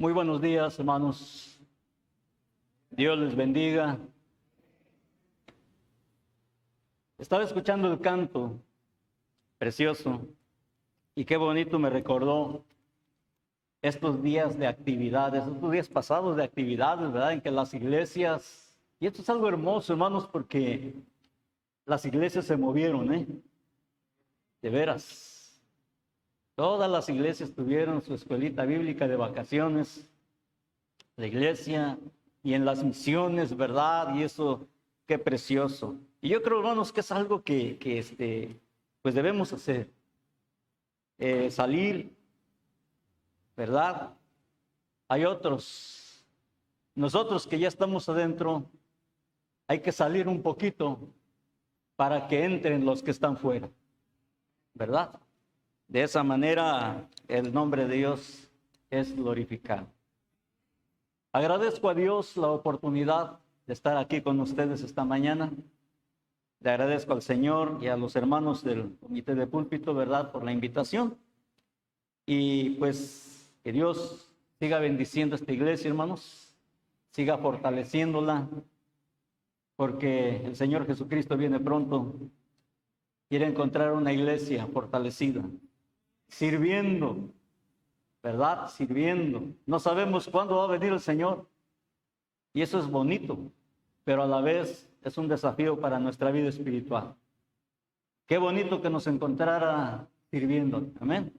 Muy buenos días, hermanos. Dios les bendiga. Estaba escuchando el canto precioso y qué bonito me recordó estos días de actividades, estos días pasados de actividades, ¿verdad? En que las iglesias, y esto es algo hermoso, hermanos, porque las iglesias se movieron, de veras. Todas las iglesias tuvieron su escuelita bíblica de vacaciones, la iglesia y en las misiones, ¿verdad? Y eso, qué precioso. Y yo creo, hermanos, que es algo que pues debemos hacer. Salir, ¿verdad? Hay otros. Nosotros que ya estamos adentro, hay que salir un poquito para que entren los que están fuera, ¿verdad? De esa manera el nombre de Dios es glorificado. Agradezco a Dios la oportunidad de estar aquí con ustedes esta mañana. Le agradezco al Señor y a los hermanos del comité de púlpito, ¿verdad?, por la invitación. Y pues que Dios siga bendiciendo esta iglesia, hermanos, siga fortaleciéndola, porque el Señor Jesucristo viene pronto. Quiere encontrar una iglesia fortalecida, sirviendo, ¿verdad? Sirviendo. No sabemos cuándo va a venir el Señor. Y eso es bonito, pero a la vez es un desafío para nuestra vida espiritual. Qué bonito que nos encontrara sirviendo. Amén.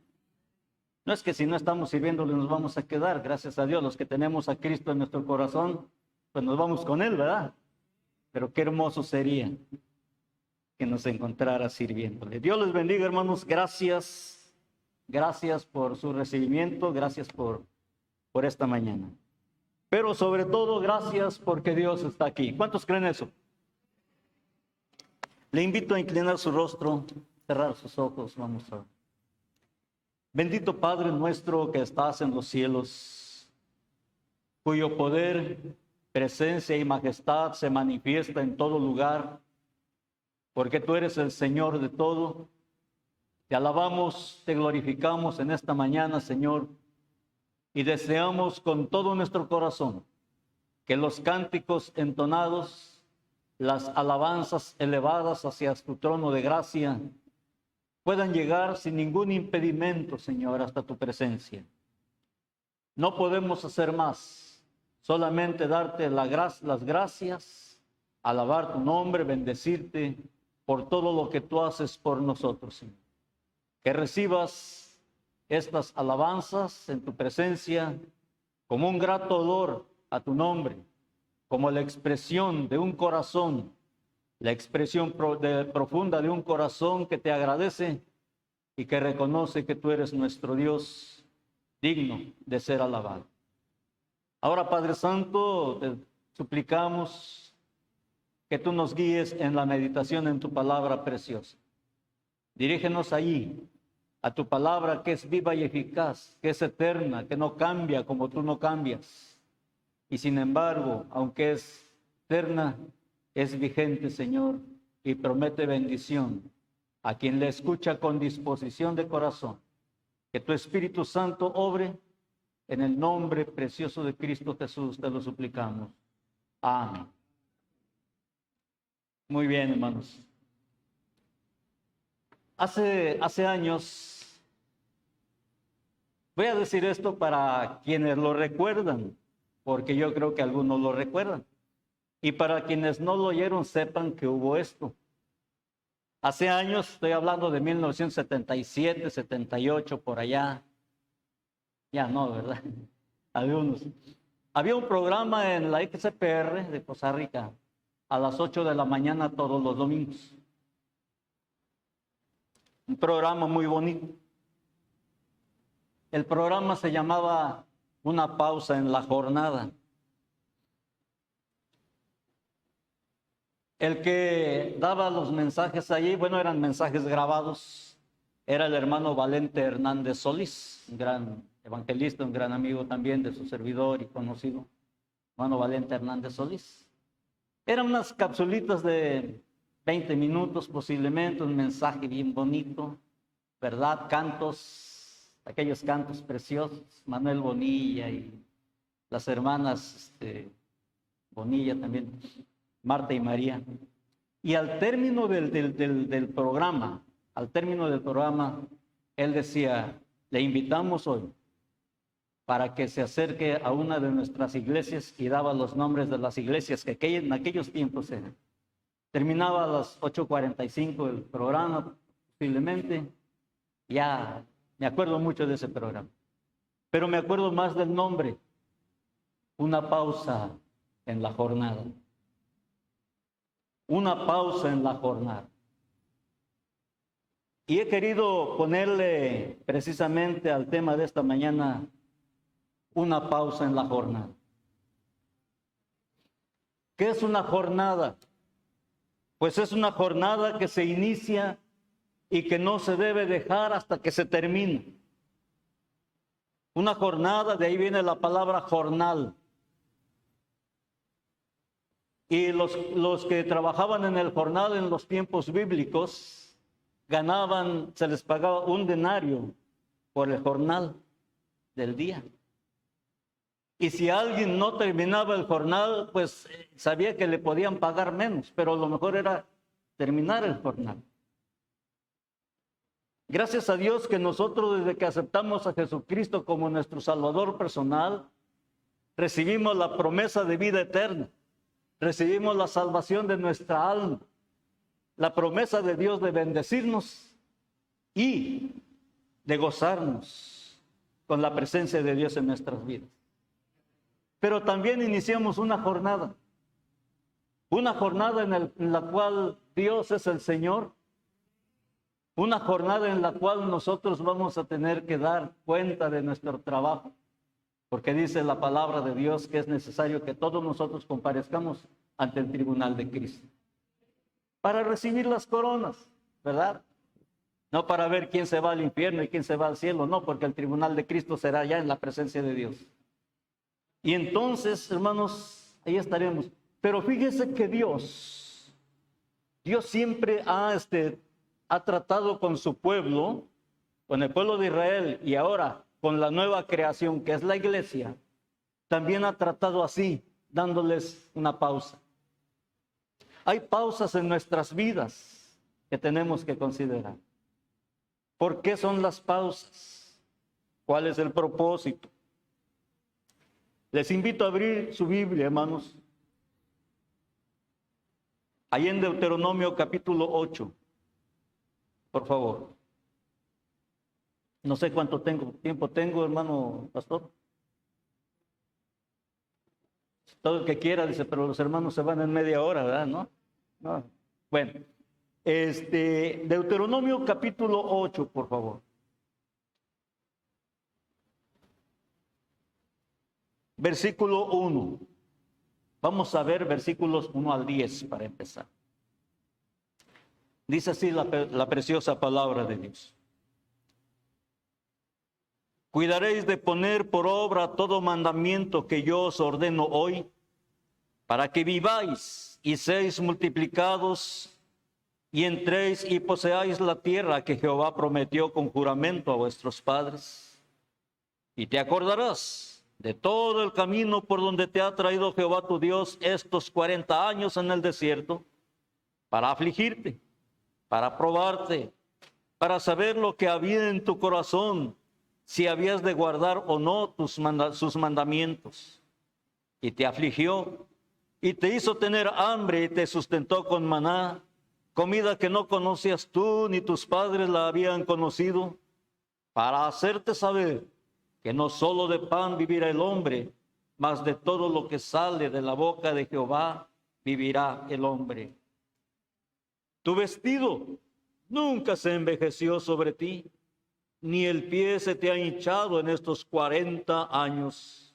No es que si no estamos sirviéndole nos vamos a quedar. Gracias a Dios, los que tenemos a Cristo en nuestro corazón, pues nos vamos con Él, ¿verdad? Pero qué hermoso sería que nos encontrara sirviéndole. Dios les bendiga, hermanos. Gracias. Gracias por su recibimiento, gracias por esta mañana. Pero sobre todo, gracias porque Dios está aquí. ¿Cuántos creen eso? Le invito a inclinar su rostro, cerrar sus ojos, vamos a ver. Bendito Padre nuestro que estás en los cielos, cuyo poder, presencia y majestad se manifiesta en todo lugar, porque tú eres el Señor de todo. Te alabamos, te glorificamos en esta mañana, Señor, y deseamos con todo nuestro corazón que los cánticos entonados, las alabanzas elevadas hacia tu trono de gracia, puedan llegar sin ningún impedimento, Señor, hasta tu presencia. No podemos hacer más, solamente darte las gracias, alabar tu nombre, bendecirte por todo lo que tú haces por nosotros, Señor. Que recibas estas alabanzas en tu presencia como un grato olor a tu nombre, como la expresión de un corazón, la expresión profunda de un corazón que te agradece y que reconoce que tú eres nuestro Dios digno de ser alabado. Ahora, Padre Santo, te suplicamos que tú nos guíes en la meditación en tu palabra preciosa. Dirígenos allí a tu palabra que es viva y eficaz, que es eterna, que no cambia como tú no cambias. Y sin embargo, aunque es eterna, es vigente, Señor, y promete bendición a quien le escucha con disposición de corazón. Que tu Espíritu Santo obre en el nombre precioso de Cristo Jesús, te lo suplicamos. Amén. Muy bien, hermanos. Hace años, voy a decir esto para quienes lo recuerdan, porque yo creo que algunos lo recuerdan. Y para quienes no lo oyeron, sepan que hubo esto. Hace años, estoy hablando de 1977, 78, por allá. Ya no, ¿verdad? Algunos. Había un programa en la XPR de Costa Rica a las 8 de la mañana todos los domingos. Un programa muy bonito. El programa se llamaba Una pausa en la jornada. El que daba los mensajes allí, bueno, eran mensajes grabados, era el hermano Valente Hernández Solís, un gran evangelista, un gran amigo también de su servidor y conocido, hermano Valente Hernández Solís. Eran unas capsulitas de 20 minutos posiblemente, un mensaje bien bonito, ¿verdad? Cantos, aquellos cantos preciosos, Manuel Bonilla y las hermanas Bonilla también, Marta y María. Y al término del programa, él decía, le invitamos hoy para que se acerque a una de nuestras iglesias, y daba los nombres de las iglesias que en aquellos tiempos eran. Terminaba a las 8:45 el programa, posiblemente. Ya me acuerdo mucho de ese programa. Pero me acuerdo más del nombre. Una pausa en la jornada. Una pausa en la jornada. Y he querido ponerle precisamente al tema de esta mañana una pausa en la jornada. ¿Qué es una jornada? Pues es una jornada que se inicia y que no se debe dejar hasta que se termine. Una jornada, de ahí viene la palabra jornal. Y los que trabajaban en el jornal en los tiempos bíblicos ganaban, se les pagaba un denario por el jornal del día. Y si alguien no terminaba el jornal, pues sabía que le podían pagar menos, pero lo mejor era terminar el jornal. Gracias a Dios que nosotros, desde que aceptamos a Jesucristo como nuestro Salvador personal, recibimos la promesa de vida eterna, recibimos la salvación de nuestra alma, la promesa de Dios de bendecirnos y de gozarnos con la presencia de Dios en nuestras vidas. Pero también iniciamos una jornada en la cual Dios es el Señor, una jornada en la cual nosotros vamos a tener que dar cuenta de nuestro trabajo, porque dice la palabra de Dios que es necesario que todos nosotros comparezcamos ante el tribunal de Cristo para recibir las coronas, ¿verdad? No para ver quién se va al infierno y quién se va al cielo, no, porque el tribunal de Cristo será ya en la presencia de Dios. Y entonces, hermanos, ahí estaremos. Pero fíjese que Dios siempre ha tratado con su pueblo, con el pueblo de Israel, y ahora con la nueva creación que es la iglesia, también ha tratado así, dándoles una pausa. Hay pausas en nuestras vidas que tenemos que considerar. ¿Por qué son las pausas? ¿Cuál es el propósito? Les invito a abrir su Biblia, hermanos. Ahí en Deuteronomio capítulo 8. Por favor. No sé cuánto tiempo tengo, hermano pastor. Todo el que quiera, dice, pero los hermanos se van en media hora, ¿verdad? No. Bueno, Deuteronomio capítulo 8, por favor. Versículo 1. Vamos a ver versículos 1 al 10 para empezar. Dice así la preciosa palabra de Dios. Cuidaréis de poner por obra todo mandamiento que yo os ordeno hoy, para que viváis y seáis multiplicados y entréis y poseáis la tierra que Jehová prometió con juramento a vuestros padres. Y te acordarás de todo el camino por donde te ha traído Jehová tu Dios estos 40 años en el desierto, para afligirte, para probarte, para saber lo que había en tu corazón, si habías de guardar o no sus mandamientos. Y te afligió, y te hizo tener hambre, y te sustentó con maná, comida que no conocías tú, ni tus padres la habían conocido, para hacerte saber que no solo de pan vivirá el hombre, mas de todo lo que sale de la boca de Jehová vivirá el hombre. Tu vestido nunca se envejeció sobre ti, ni el pie se te ha hinchado en estos 40 años.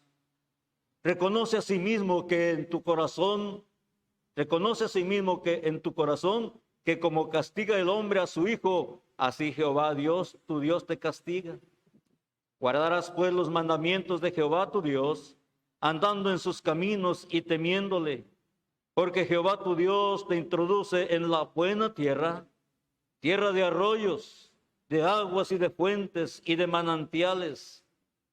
Reconoce asimismo que en tu corazón, que como castiga el hombre a su hijo, así Jehová Dios, tu Dios te castiga. Guardarás pues los mandamientos de Jehová tu Dios, andando en sus caminos y temiéndole, porque Jehová tu Dios te introduce en la buena tierra, tierra de arroyos, de aguas y de fuentes y de manantiales,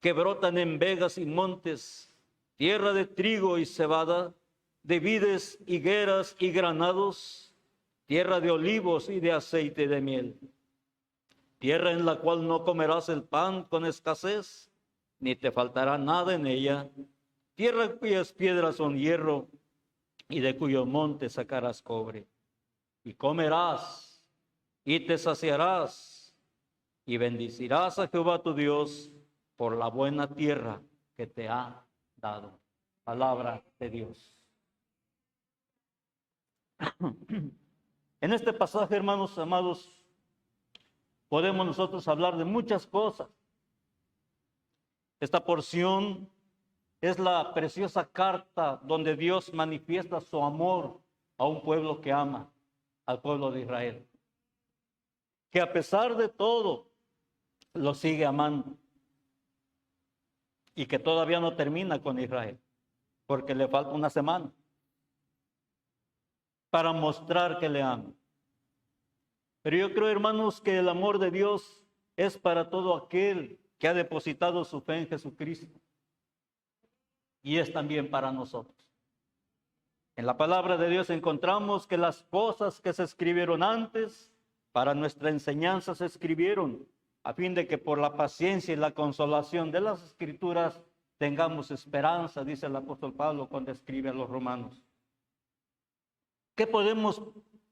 que brotan en vegas y montes, tierra de trigo y cebada, de vides, higueras y granados, tierra de olivos y de aceite de miel. Tierra en la cual no comerás el pan con escasez, ni te faltará nada en ella. Tierra cuyas piedras son hierro, y de cuyo monte sacarás cobre. Y comerás, y te saciarás, y bendecirás a Jehová tu Dios por la buena tierra que te ha dado. Palabra de Dios. En este pasaje, hermanos amados, podemos nosotros hablar de muchas cosas. Esta porción es la preciosa carta donde Dios manifiesta su amor a un pueblo que ama, al pueblo de Israel, que a pesar de todo lo sigue amando y que todavía no termina con Israel, porque le falta una semana para mostrar que le ama. Pero yo creo, hermanos, que el amor de Dios es para todo aquel que ha depositado su fe en Jesucristo. Y es también para nosotros. En la palabra de Dios encontramos que las cosas que se escribieron antes, para nuestra enseñanza se escribieron, a fin de que por la paciencia y la consolación de las Escrituras tengamos esperanza, dice el apóstol Pablo cuando escribe a los romanos. ¿Qué podemos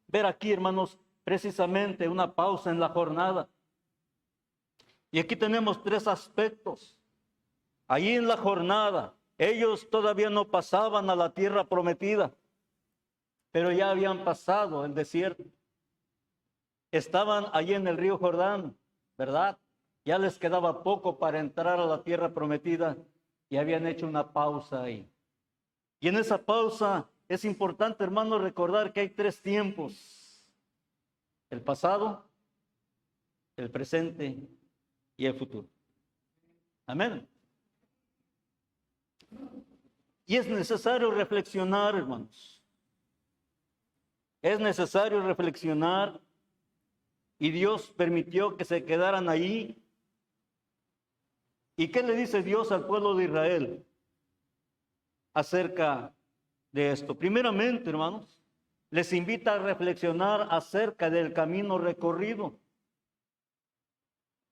ver aquí, hermanos? Precisamente una pausa en la jornada. Y aquí tenemos tres aspectos. Allí en la jornada, ellos todavía no pasaban a la tierra prometida, pero ya habían pasado el desierto. Estaban allí en el río Jordán, ¿verdad? Ya les quedaba poco para entrar a la tierra prometida y habían hecho una pausa ahí. Y en esa pausa es importante, hermanos, recordar que hay tres tiempos. El pasado, el presente y el futuro. Amén. Y es necesario reflexionar, hermanos. Es necesario reflexionar. Y Dios permitió que se quedaran ahí. ¿Y qué le dice Dios al pueblo de Israel acerca de esto? Primeramente, hermanos, les invita a reflexionar acerca del camino recorrido.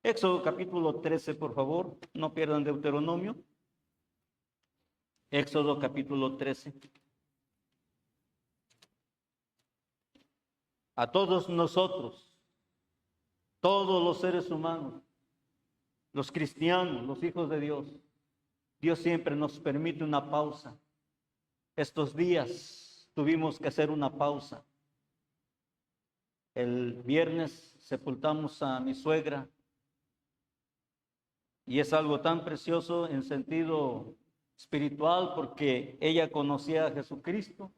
Éxodo capítulo 13, por favor, no pierdan Deuteronomio. Éxodo capítulo 13. A todos nosotros, todos los seres humanos, los cristianos, los hijos de Dios, Dios siempre nos permite una pausa. Estos días tuvimos que hacer una pausa. El viernes sepultamos a mi suegra y es algo tan precioso en sentido espiritual porque ella conocía a Jesucristo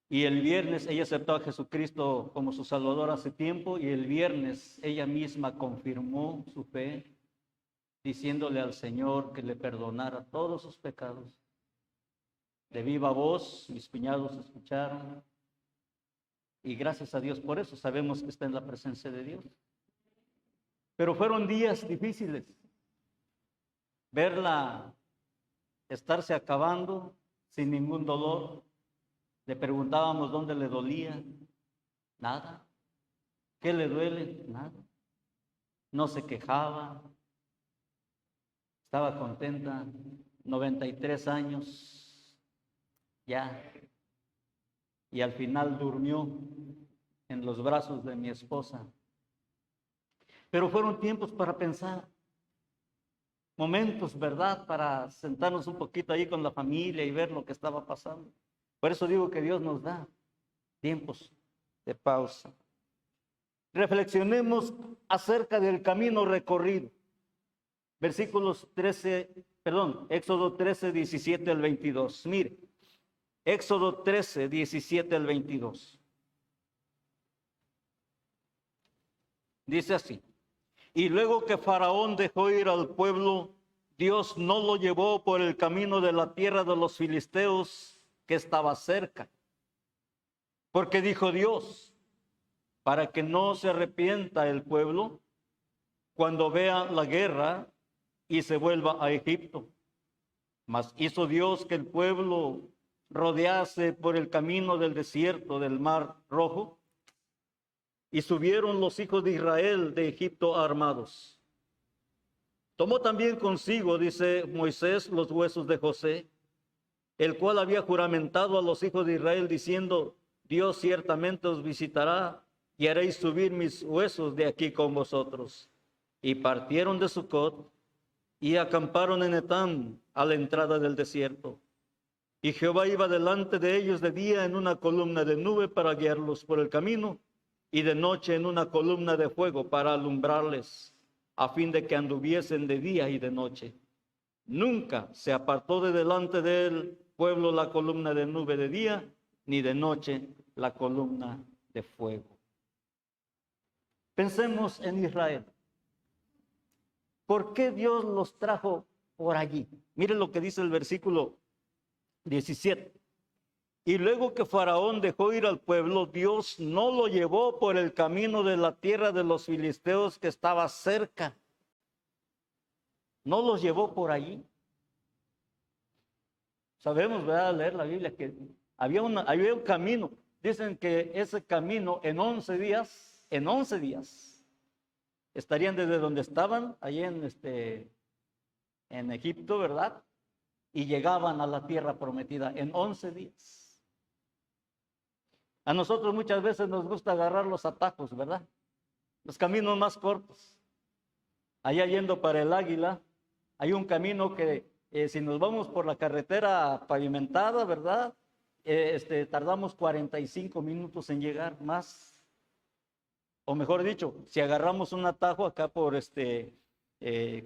y el viernes ella aceptó a Jesucristo como su Salvador hace tiempo y el viernes ella misma confirmó su fe diciéndole al Señor que le perdonara todos sus pecados. De viva voz, mis cuñados escucharon y gracias a Dios por eso sabemos que está en la presencia de Dios. Pero fueron días difíciles. Verla estarse acabando sin ningún dolor. Le preguntábamos dónde le dolía. Nada. ¿Qué le duele? Nada. No se quejaba. Estaba contenta. 93 años. Ya. Y al final durmió en los brazos de mi esposa. Pero fueron tiempos para pensar. Momentos, ¿verdad? Para sentarnos un poquito ahí con la familia y ver lo que estaba pasando. Por eso digo que Dios nos da tiempos de pausa. Reflexionemos acerca del camino recorrido. Versículos 13, Éxodo 13, 17 al 22. Mire, Éxodo 13, 17 al 22. Dice así. Y luego que Faraón dejó ir al pueblo, Dios no lo llevó por el camino de la tierra de los filisteos que estaba cerca. Porque dijo Dios, para que no se arrepienta el pueblo cuando vea la guerra y se vuelva a Egipto. Mas hizo Dios que el pueblo rodease por el camino del desierto del Mar Rojo, y subieron los hijos de Israel de Egipto armados. Tomó también consigo, dice Moisés, los huesos de José, el cual había juramentado a los hijos de Israel diciendo: Dios ciertamente os visitará y haréis subir mis huesos de aquí con vosotros. Y partieron de Sucot y acamparon en Etam, a la entrada del desierto. Y Jehová iba delante de ellos de día en una columna de nube para guiarlos por el camino, y de noche en una columna de fuego para alumbrarles, a fin de que anduviesen de día y de noche. Nunca se apartó de delante del pueblo la columna de nube de día, ni de noche la columna de fuego. Pensemos en Israel. ¿Por qué Dios los trajo por allí? Miren lo que dice el versículo 17. Y luego que Faraón dejó ir al pueblo, Dios no lo llevó por el camino de la tierra de los filisteos que estaba cerca. No los llevó por allí. Sabemos, ¿verdad?, al leer la Biblia, que había un camino. Dicen que ese camino en 11 días, estarían desde donde estaban, allí en Egipto, ¿verdad? Y llegaban a la tierra prometida en 11 días. A nosotros muchas veces nos gusta agarrar los atajos, ¿verdad? Los caminos más cortos. Allá yendo para el Águila, hay un camino que si nos vamos por la carretera pavimentada, ¿verdad? Tardamos 45 minutos en llegar más. O mejor dicho, si agarramos un atajo acá por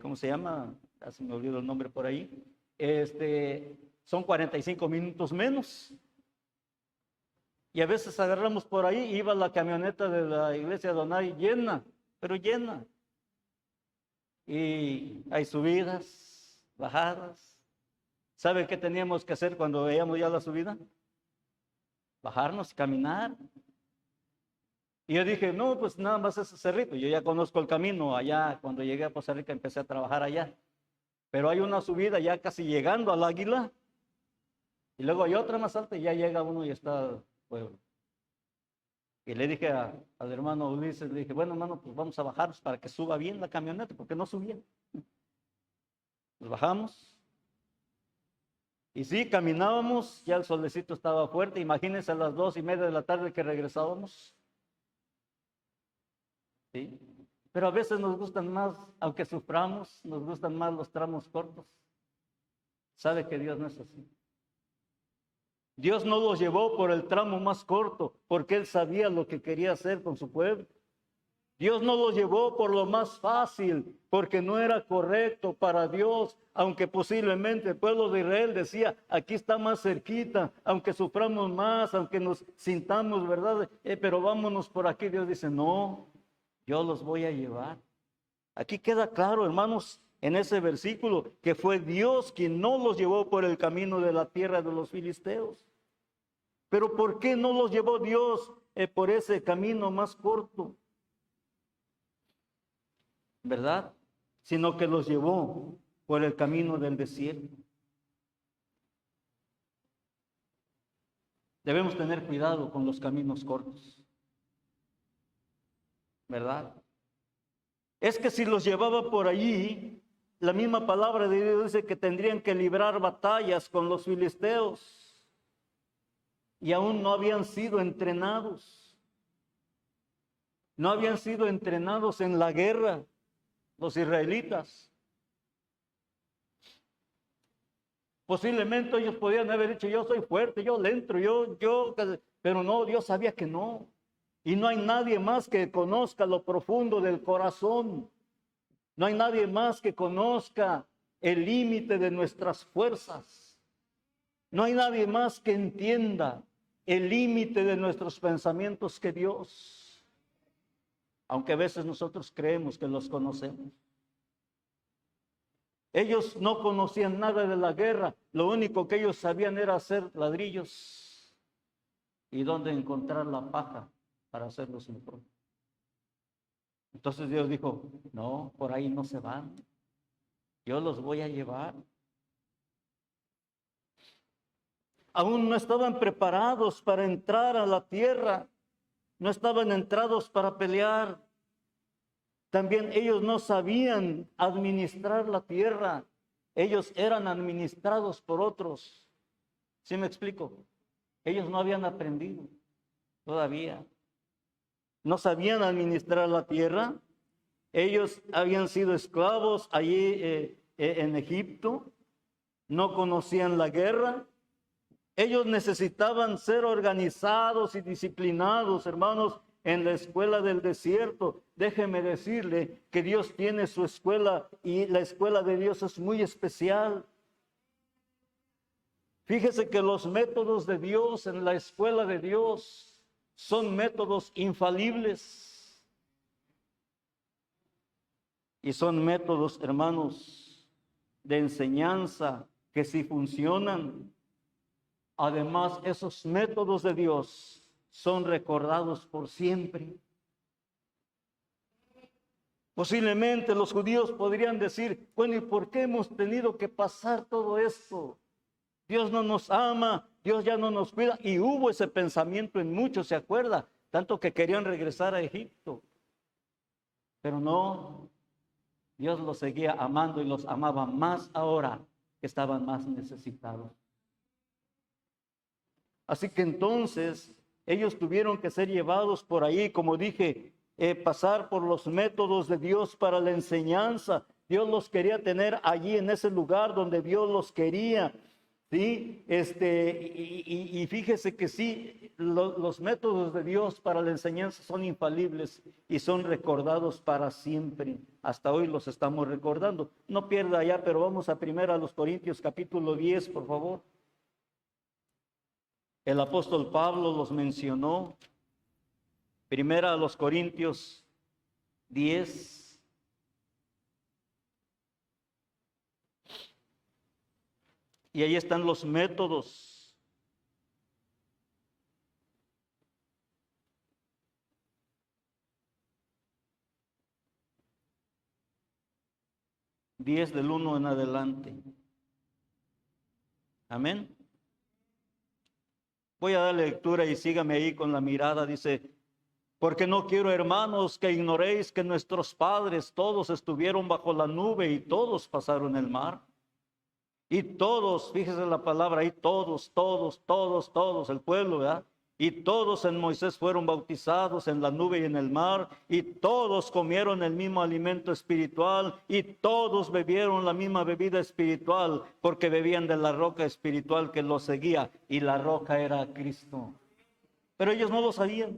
¿cómo se llama? Ya se me olvidó el nombre por ahí. Son 45 minutos menos. Y a veces agarramos por ahí, iba la camioneta de la iglesia de Adonai llena, pero llena. Y hay subidas, bajadas. ¿Sabe qué teníamos que hacer cuando veíamos ya la subida? Bajarnos y caminar. Y yo dije, no, pues nada más ese cerrito. Yo ya conozco el camino allá. Cuando llegué a Costa Rica empecé a trabajar allá. Pero hay una subida ya casi llegando al Águila. Y luego hay otra más alta y ya llega uno y está el pueblo. Y le dije al hermano Ulises, le dije, bueno, hermano, pues vamos a bajarnos para que suba bien la camioneta, porque no subía. Nos bajamos. Y sí, caminábamos, ya el solecito estaba fuerte. Imagínense a las 2:30 de la tarde que regresábamos. ¿Sí? Pero a veces nos gustan más, aunque suframos, nos gustan más los tramos cortos. ¿Sabe que Dios no es así? Dios no los llevó por el tramo más corto, porque Él sabía lo que quería hacer con su pueblo. Dios no los llevó por lo más fácil, porque no era correcto para Dios, aunque posiblemente el pueblo de Israel decía, aquí está más cerquita, aunque suframos más, aunque nos sintamos, ¿verdad? Pero vámonos por aquí. Dios dice, no, yo los voy a llevar. Aquí queda claro, hermanos, en ese versículo, que fue Dios quien no los llevó por el camino de la tierra de los filisteos. Pero ¿por qué no los llevó Dios por ese camino más corto? ¿Verdad? Sino que los llevó por el camino del desierto. Debemos tener cuidado con los caminos cortos. ¿Verdad? Es que si los llevaba por allí, la misma palabra de Dios dice que tendrían que librar batallas con los filisteos. Y aún no habían sido entrenados. No habían sido entrenados en la guerra los israelitas. Posiblemente ellos podían haber dicho, yo soy fuerte, yo le entro, pero no, Dios sabía que no. Y no hay nadie más que conozca lo profundo del corazón. No hay nadie más que conozca el límite de nuestras fuerzas. No hay nadie más que entienda el límite de nuestros pensamientos que Dios. Aunque a veces nosotros creemos que los conocemos. Ellos no conocían nada de la guerra. Lo único que ellos sabían era hacer ladrillos y dónde encontrar la paja para hacerlos un pro. Entonces Dios dijo, no, por ahí no se van. Yo los voy a llevar. Aún no estaban preparados para entrar a la tierra. No estaban entrados para pelear. También ellos no sabían administrar la tierra. Ellos eran administrados por otros. ¿Sí me explico? Ellos no habían aprendido todavía. No sabían administrar la tierra. Ellos habían sido esclavos allí en Egipto. No conocían la guerra. Ellos necesitaban ser organizados y disciplinados, hermanos, en la escuela del desierto. Déjeme decirle que Dios tiene su escuela y la escuela de Dios es muy especial. Fíjese que los métodos de Dios en la escuela de Dios son métodos infalibles. Y son métodos, hermanos, de enseñanza que si funcionan, además esos métodos de Dios son recordados por siempre. Posiblemente los judíos podrían decir, bueno, ¿y por qué hemos tenido que pasar todo esto? Dios no nos ama, Dios ya no nos cuida. Y hubo ese pensamiento en muchos, ¿se acuerda? Tanto que querían regresar a Egipto. Pero no, Dios los seguía amando y los amaba más ahora que estaban más necesitados. Así que entonces ellos tuvieron que ser llevados por ahí, como dije, pasar por los métodos de Dios para la enseñanza. Dios los quería tener allí en ese lugar donde Dios los quería. Sí, y fíjese que sí, los métodos de Dios para la enseñanza son infalibles y son recordados para siempre. Hasta hoy los estamos recordando. No pierda ya, pero vamos a 1 Corintios capítulo 10, por favor. El apóstol Pablo los mencionó. 1 Corintios 10. Y ahí están los métodos. Diez del 1 en adelante. Amén. Voy a dar lectura y sígame ahí con la mirada. Dice, porque no quiero, hermanos, que ignoréis que nuestros padres todos estuvieron bajo la nube y todos pasaron el mar. Y todos, fíjese la palabra ahí, todos, el pueblo, ¿verdad? Y todos en Moisés fueron bautizados en la nube y en el mar, y todos comieron el mismo alimento espiritual, y todos bebieron la misma bebida espiritual, porque bebían de la roca espiritual que los seguía, y la roca era Cristo. Pero ellos no lo sabían.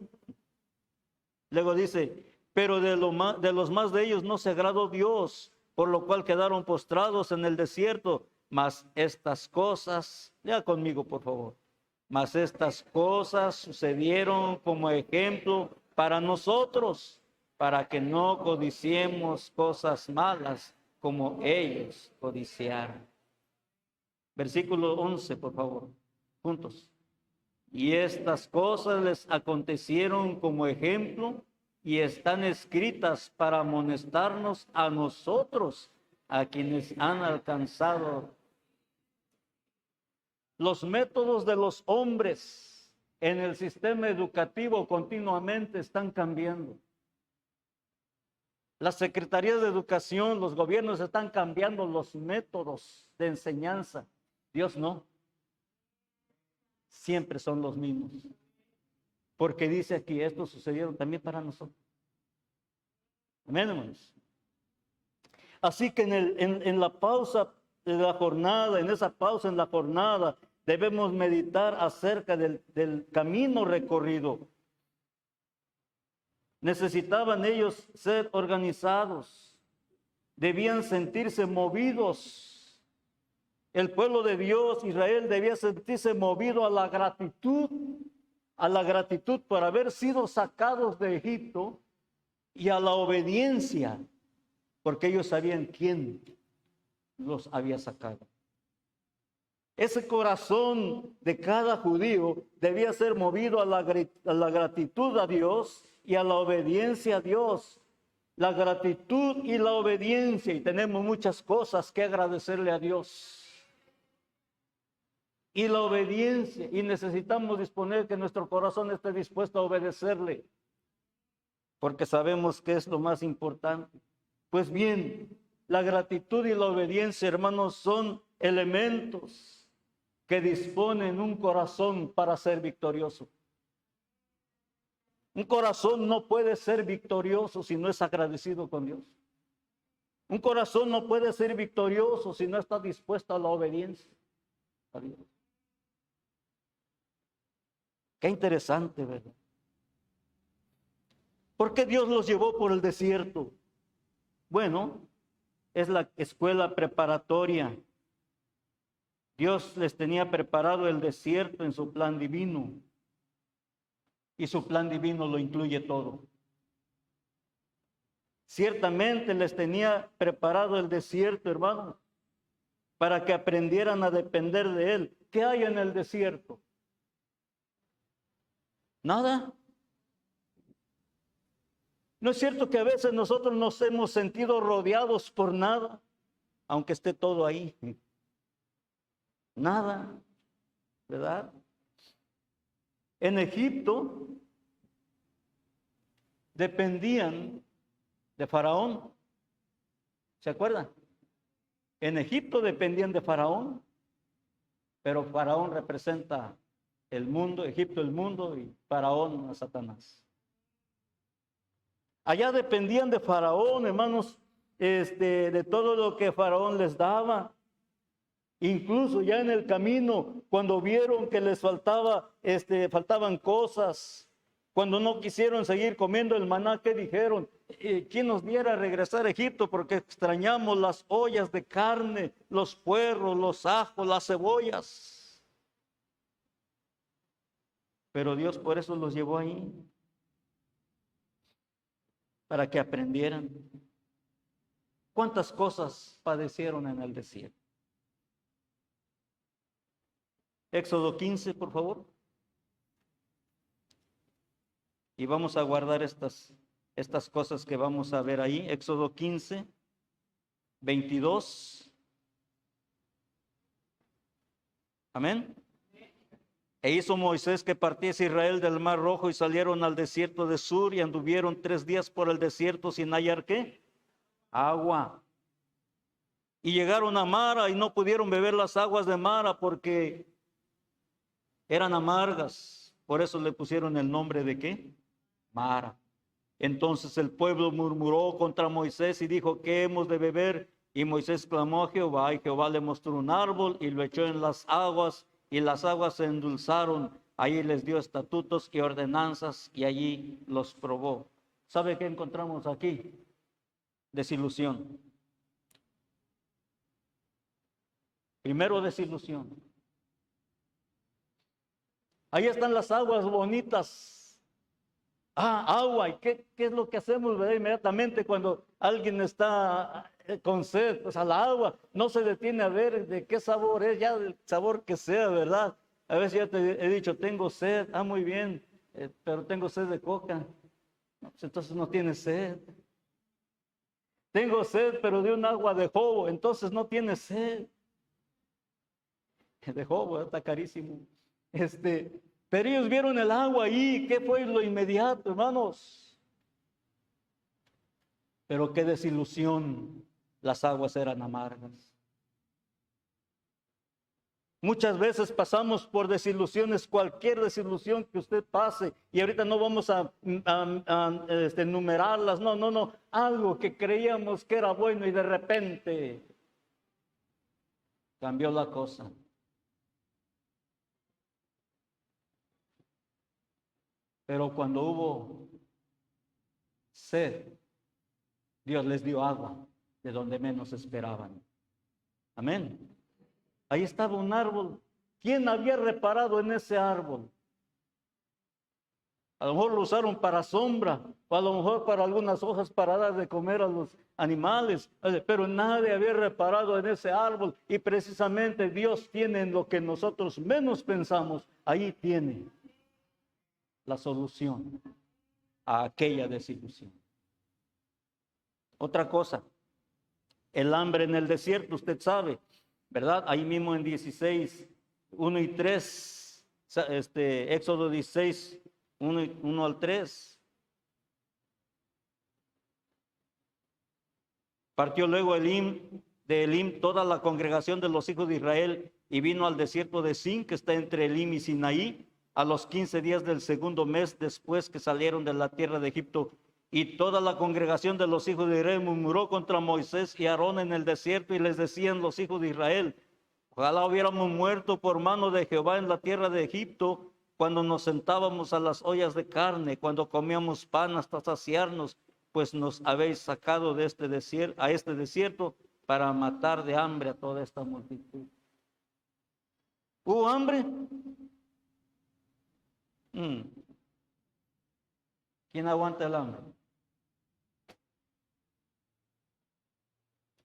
Luego dice, pero de los más de ellos no se agradó Dios, por lo cual quedaron postrados en el desierto. Mas estas cosas, lea conmigo por favor, mas estas cosas sucedieron como ejemplo para nosotros, para que no codiciemos cosas malas como ellos codiciaron. Versículo 11, por favor, juntos. Y estas cosas les acontecieron como ejemplo y están escritas para amonestarnos a nosotros, a quienes han alcanzado. Los métodos de los hombres en el sistema educativo continuamente están cambiando. Las secretarías de educación, los gobiernos están cambiando los métodos de enseñanza. Dios no. Siempre son los mismos. Porque dice aquí, esto sucedieron también para nosotros. Amén, hermanos. Así que en la pausa de la jornada, en esa pausa en la jornada, debemos meditar acerca del camino recorrido. Necesitaban ellos ser organizados, debían sentirse movidos. El pueblo de Dios, Israel, debía sentirse movido a la gratitud por haber sido sacados de Egipto y a la obediencia, porque ellos sabían quién los había sacado. Ese corazón de cada judío debía ser movido a la gratitud a Dios y a la obediencia a Dios. La gratitud y la obediencia, y tenemos muchas cosas que agradecerle a Dios. y la obediencia. Y necesitamos disponer que nuestro corazón esté dispuesto a obedecerle, porque sabemos que es lo más importante. Pues bien, la gratitud y la obediencia, hermanos, son elementos que disponen un corazón para ser victorioso. Un corazón no puede ser victorioso si no es agradecido con Dios. Un corazón no puede ser victorioso si no está dispuesto a la obediencia a Dios. Qué interesante, ¿verdad? ¿Por qué Dios los llevó por el desierto? Bueno, es la escuela preparatoria. Dios les tenía preparado el desierto en su plan divino. Y su plan divino lo incluye todo. Ciertamente les tenía preparado el desierto, hermanos, para que aprendieran a depender de Él. ¿Qué hay en el desierto? Nada. ¿No es cierto que a veces nosotros nos hemos sentido rodeados por nada, aunque esté todo ahí? Nada, ¿verdad? En Egipto dependían de Faraón. ¿Se acuerdan? En Egipto dependían de Faraón, pero Faraón representa el mundo, Egipto el mundo y Faraón a Satanás. Allá dependían de Faraón, hermanos, de todo lo que Faraón les daba. Incluso ya en el camino, cuando vieron que les faltaban cosas, cuando no quisieron seguir comiendo el maná, ¿qué dijeron? ¿Quién nos diera regresar a Egipto? Porque extrañamos las ollas de carne, los puerros, los ajos, las cebollas. Pero Dios por eso los llevó ahí, para que aprendieran. ¿Cuántas cosas padecieron en el desierto? Éxodo 15, por favor. Y vamos a guardar estas cosas que vamos a ver ahí. Éxodo 15, 22. Amén. E hizo Moisés que partiese Israel del Mar Rojo y salieron al desierto de Sur y anduvieron 3 días por el desierto sin hallar ¿qué? Agua. Y llegaron a Mara y no pudieron beber las aguas de Mara porque eran amargas. Por eso le pusieron el nombre de ¿qué? Mara. Entonces el pueblo murmuró contra Moisés y dijo: ¿qué hemos de beber? Y Moisés clamó a Jehová, y Jehová le mostró un árbol y lo echó en las aguas, y las aguas se endulzaron. Ahí les dio estatutos y ordenanzas, y allí los probó. ¿Sabe qué encontramos aquí? Desilusión. Primero, desilusión. Ahí están las aguas bonitas. Agua. ¿Y qué es lo que hacemos, verdad? Inmediatamente cuando alguien está con sed, pues a la agua no se detiene a ver de qué sabor es, ya del sabor que sea, ¿verdad? A veces ya te he dicho, tengo sed, muy bien, pero tengo sed de coca. No, pues entonces no tienes sed. Tengo sed, pero de un agua de jobo, entonces no tienes sed. De jobo, está carísimo. Pero ellos vieron el agua ahí. ¿Qué fue lo inmediato, hermanos? Pero qué desilusión. Las aguas eran amargas. Muchas veces pasamos por desilusiones, cualquier desilusión que usted pase, y ahorita no vamos a enumerarlas, no, algo que creíamos que era bueno y de repente cambió la cosa. Pero cuando hubo sed, Dios les dio agua de donde menos esperaban. Amén. Ahí estaba un árbol. ¿Quién había reparado en ese árbol? A lo mejor lo usaron para sombra, o a lo mejor para algunas hojas para dar de comer a los animales, pero nadie había reparado en ese árbol. Y precisamente Dios tiene en lo que nosotros menos pensamos, ahí tiene la solución a aquella desilusión. Otra cosa, el hambre en el desierto, usted sabe, ¿verdad? Ahí mismo en 16, 1 y 3, Éxodo 16, 1 al 3. Partió luego de Elim toda la congregación de los hijos de Israel y vino al desierto de Sin, que está entre Elim y Sinaí, a los 15 días del segundo mes después que salieron de la tierra de Egipto. Y toda la congregación de los hijos de Israel murmuró contra Moisés y Aarón en el desierto, y les decían los hijos de Israel: ojalá hubiéramos muerto por mano de Jehová en la tierra de Egipto, cuando nos sentábamos a las ollas de carne, cuando comíamos pan hasta saciarnos, pues nos habéis sacado de este desierto para matar de hambre a toda esta multitud. ¿Hubo hambre? ¿Quién aguanta el hambre?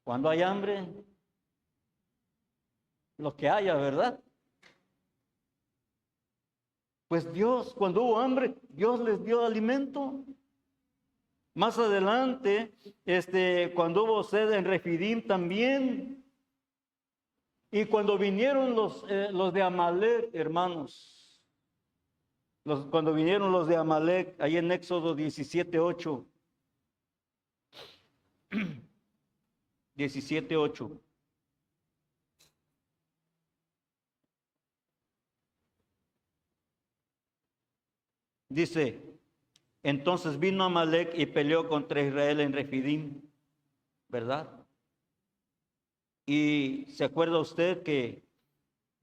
Cuando hay hambre, lo que haya, ¿verdad? Pues Dios, cuando hubo hambre, Dios les dio alimento. Más adelante, cuando hubo sed en Refidim también. Y cuando vinieron los de Amalek, hermanos, cuando vinieron los de Amalek, ahí en Éxodo 17:8. 17:8. Dice: entonces vino Amalek y peleó contra Israel en Refidim, ¿verdad? Y se acuerda usted que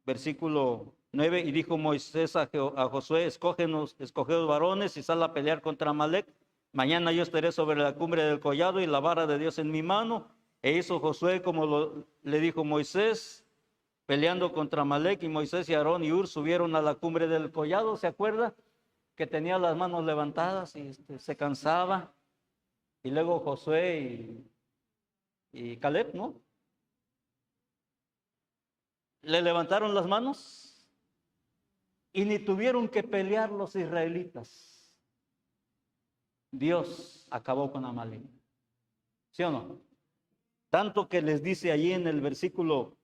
versículo 9, y dijo Moisés a Josué: escógeos varones y sal a pelear contra Amalek. Mañana yo estaré sobre la cumbre del collado y la vara de Dios en mi mano. E hizo Josué como le dijo Moisés, peleando contra Amalek, y Moisés y Aarón y Hur subieron a la cumbre del collado. ¿Se acuerda? Que tenía las manos levantadas y se cansaba. Y luego Josué y Caleb, ¿no? Le levantaron las manos y ni tuvieron que pelear los israelitas. Dios acabó con Amalek. ¿Sí o no? Tanto que les dice allí en el versículo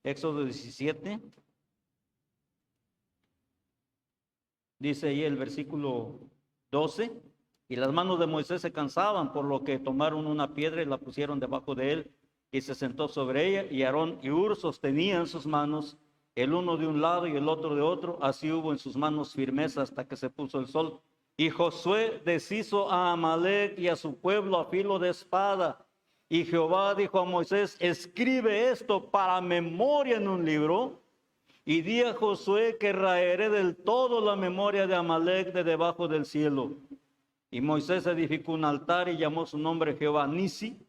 Éxodo 17, dice ahí el versículo 12: y las manos de Moisés se cansaban, por lo que tomaron una piedra y la pusieron debajo de él, y se sentó sobre ella, y Aarón y Hur sostenían sus manos, el uno de un lado y el otro de otro. Así hubo en sus manos firmeza hasta que se puso el sol. Y Josué deshizo a Amalek y a su pueblo a filo de espada. Y Jehová dijo a Moisés: escribe esto para memoria en un libro, y di a Josué que raeré del todo la memoria de Amalek de debajo del cielo. Y Moisés edificó un altar y llamó su nombre Jehová Nisi,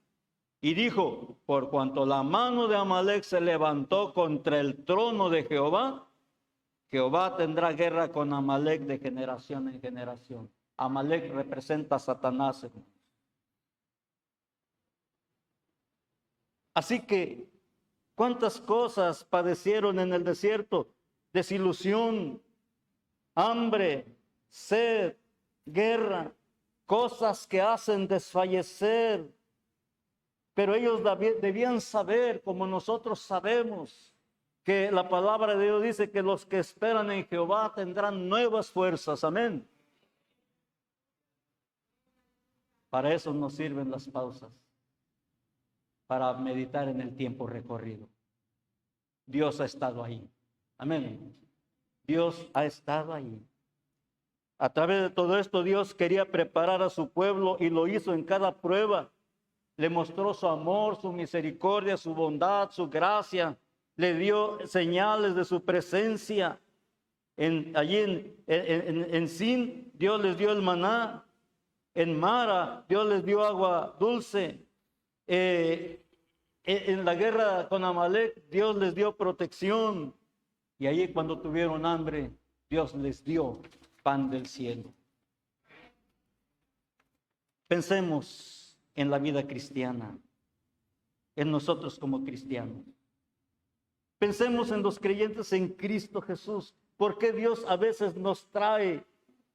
y dijo: por cuanto la mano de Amalek se levantó contra el trono de Jehová, Jehová tendrá guerra con Amalek de generación en generación. Amalek representa a Satanás, hermano. Así que, ¿cuántas cosas padecieron en el desierto? Desilusión, hambre, sed, guerra, cosas que hacen desfallecer. Pero ellos debían saber, como nosotros sabemos, que la palabra de Dios dice que los que esperan en Jehová tendrán nuevas fuerzas. Amén. Para eso nos sirven las pausas, para meditar en el tiempo recorrido. Dios ha estado ahí. Amén. Dios ha estado ahí. A través de todo esto, Dios quería preparar a su pueblo y lo hizo en cada prueba. Le mostró su amor, su misericordia, su bondad, su gracia. Le dio señales de su presencia. Allí en Sin, Dios les dio el maná. En Mara, Dios les dio agua dulce. En la guerra con Amalek, Dios les dio protección. Y allí cuando tuvieron hambre, Dios les dio pan del cielo. Pensemos en la vida cristiana, en nosotros como cristianos. Pensemos en los creyentes en Cristo Jesús. ¿Por qué Dios a veces nos trae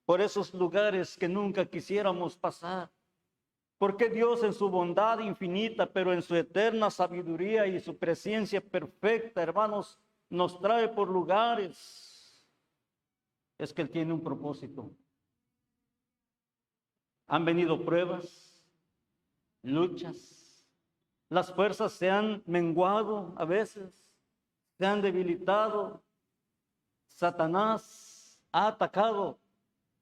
por esos lugares que nunca quisiéramos pasar? Porque Dios en su bondad infinita, pero en su eterna sabiduría y su presencia perfecta, hermanos, nos trae por lugares. Es que Él tiene un propósito. Han venido pruebas, luchas. Las fuerzas se han menguado a veces, se han debilitado. Satanás ha atacado,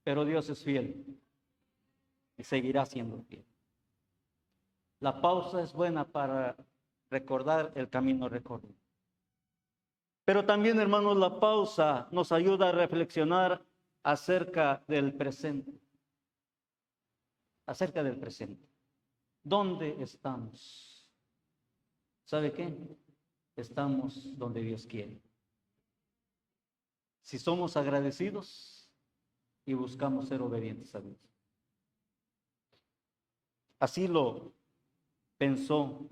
pero Dios es fiel y seguirá siendo fiel. La pausa es buena para recordar el camino recorrido. Pero también, hermanos, la pausa nos ayuda a reflexionar acerca del presente. Acerca del presente. ¿Dónde estamos? ¿Sabe qué? Estamos donde Dios quiere. Si somos agradecidos y buscamos ser obedientes a Dios. Así lo pensó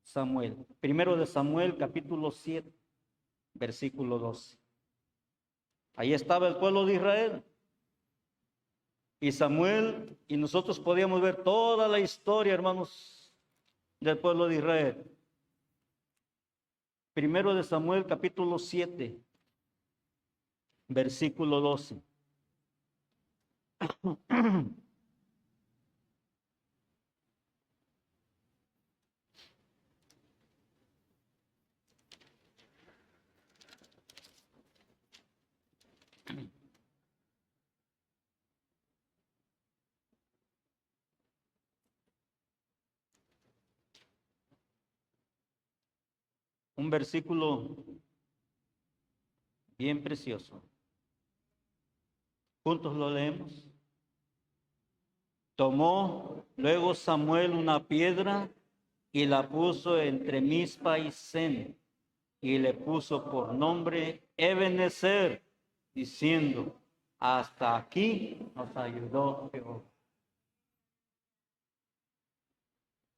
Samuel. Primero de Samuel, capítulo 7, versículo 12. Ahí estaba el pueblo de Israel. Y Samuel, y nosotros podíamos ver toda la historia, hermanos, del pueblo de Israel. Primero de Samuel, capítulo 7, versículo 12. Un versículo bien precioso. Juntos lo leemos. Tomó luego Samuel una piedra y la puso entre Mizpa y Sen, y le puso por nombre Ebenezer, diciendo: hasta aquí nos ayudó Jehová.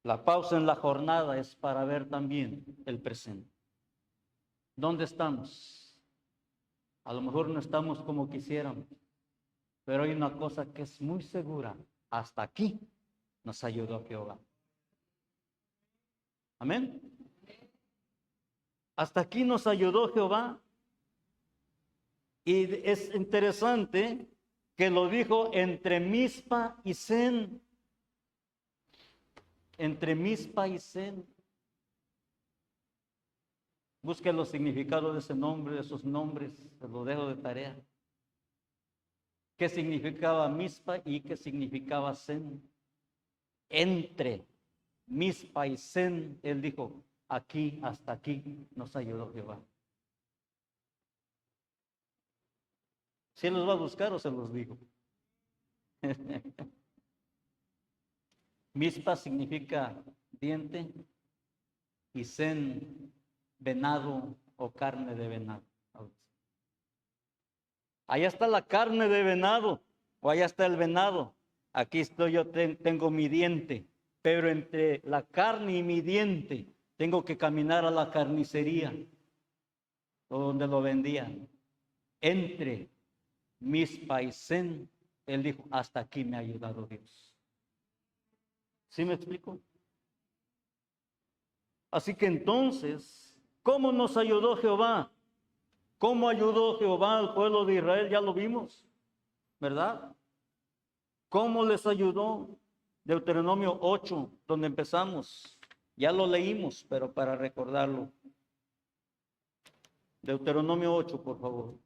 La pausa en la jornada es para ver también el presente. ¿Dónde estamos? A lo mejor no estamos como quisiéramos, pero hay una cosa que es muy segura: hasta aquí nos ayudó Jehová. Amén. Hasta aquí nos ayudó Jehová. Y es interesante que lo dijo entre Mizpa y Sen. Entre Mizpa y Sen. Busque los significados de ese nombre, de esos nombres, se lo dejo de tarea. ¿Qué significaba Mizpa y qué significaba Sen? Entre Mizpa y Sen, él dijo: aquí, hasta aquí nos ayudó Jehová. ¿Sí los va a buscar o se los digo? Mizpa significa diente y Sen, venado o carne de venado. Allá está la carne de venado o allá está el venado. Aquí estoy yo, tengo mi diente, pero entre la carne y mi diente tengo que caminar a la carnicería o donde lo vendían. Entre Mizpa y Sen, él dijo: hasta aquí me ha ayudado Dios. ¿Sí me explico? Así que entonces, ¿cómo nos ayudó Jehová? ¿Cómo ayudó Jehová al pueblo de Israel? Ya lo vimos, ¿verdad? ¿Cómo les ayudó? Deuteronomio 8, donde empezamos. Ya lo leímos, pero para recordarlo. Deuteronomio 8, por favor.